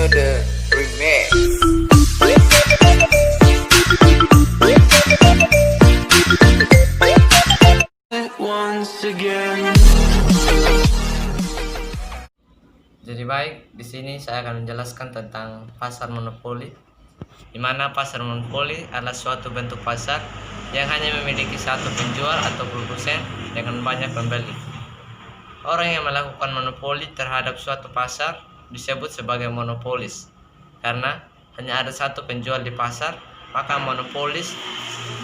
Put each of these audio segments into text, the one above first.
the remix. Once again. Jadi baik, di sini saya akan menjelaskan tentang pasar monopoli, di mana pasar monopoli adalah suatu bentuk pasar yang hanya memiliki satu penjual atau produsen dengan banyak pembeli. Orang yang melakukan monopoli terhadap suatu pasar disebut sebagai monopolis. Karena hanya ada satu penjual di pasar, maka monopolis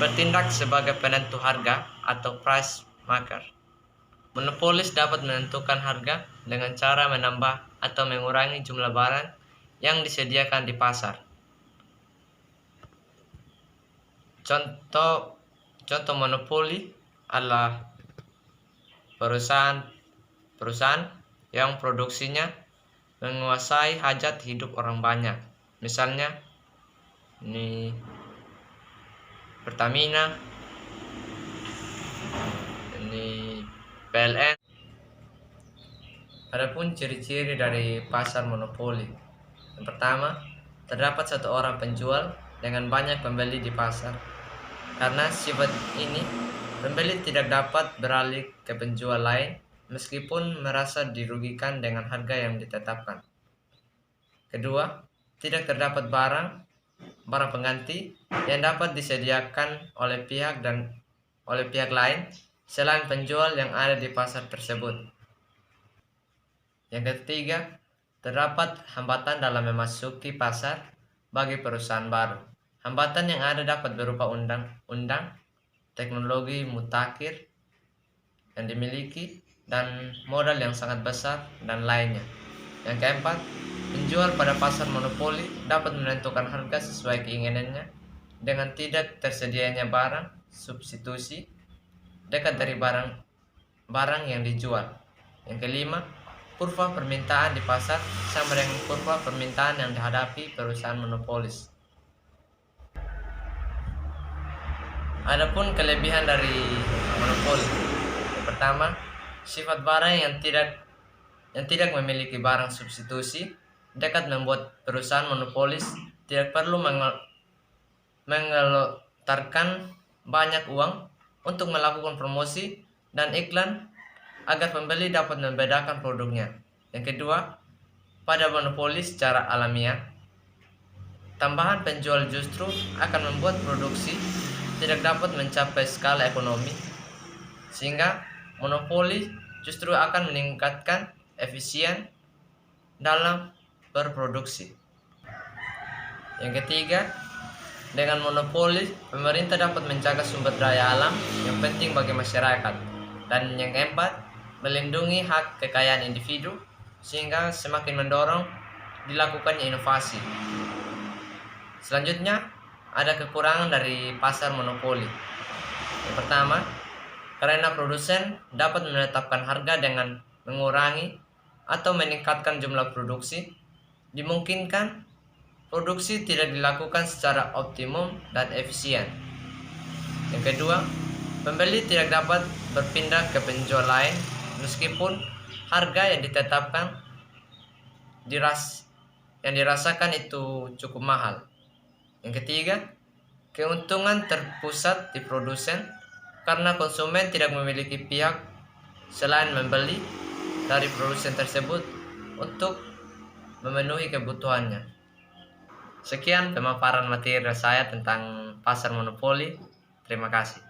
bertindak sebagai penentu harga atau price maker. Monopolis dapat menentukan harga dengan cara menambah atau mengurangi jumlah barang yang disediakan di pasar. Contoh monopoli adalah perusahaan yang produksinya menguasai hajat hidup orang banyak. Misalnya ini Pertamina, ini PLN. Adapun ciri-ciri dari pasar monopoli. Yang pertama, terdapat satu orang penjual dengan banyak pembeli di pasar. Karena sifat ini, pembeli tidak dapat beralih ke penjual lain meskipun merasa dirugikan dengan harga yang ditetapkan. Kedua, tidak terdapat barang pengganti yang dapat disediakan oleh pihak lain selain penjual yang ada di pasar tersebut. Yang ketiga, terdapat hambatan dalam memasuki pasar bagi perusahaan baru. Hambatan yang ada dapat berupa undang-undang, teknologi mutakhir yang dimiliki, dan modal yang sangat besar, dan lainnya. Yang keempat, penjual pada pasar monopoli dapat menentukan harga sesuai keinginannya dengan tidak tersedianya barang substitusi dekat dari barang yang dijual. Yang kelima, kurva permintaan di pasar sama dengan kurva permintaan yang dihadapi perusahaan monopolis. Adapun kelebihan dari monopoli. Yang pertama, sifat barang yang tidak memiliki barang substitusi dapat membuat perusahaan monopolis tidak perlu mengelontarkan banyak uang untuk melakukan promosi dan iklan agar pembeli dapat membedakan produknya. Yang kedua, pada monopoli secara alamiah, tambahan penjual justru akan membuat produksi tidak dapat mencapai skala ekonomi, sehingga monopoli justru akan meningkatkan efisien dalam berproduksi. Yang ketiga, dengan monopoli, pemerintah dapat menjaga sumber daya alam yang penting bagi masyarakat. Dan yang keempat, melindungi hak kekayaan individu sehingga semakin mendorong dilakukannya inovasi. Selanjutnya, ada kekurangan dari pasar monopoli. Yang pertama, karena produsen dapat menetapkan harga dengan mengurangi atau meningkatkan jumlah produksi, dimungkinkan produksi tidak dilakukan secara optimum dan efisien. Yang kedua, pembeli tidak dapat berpindah ke penjual lain meskipun harga yang ditetapkan yang dirasakan itu cukup mahal. Yang ketiga, keuntungan terpusat di produsen karena konsumen tidak memiliki pihak selain membeli dari produsen tersebut untuk memenuhi kebutuhannya. Sekian pemaparan materi saya tentang pasar monopoli. Terima kasih.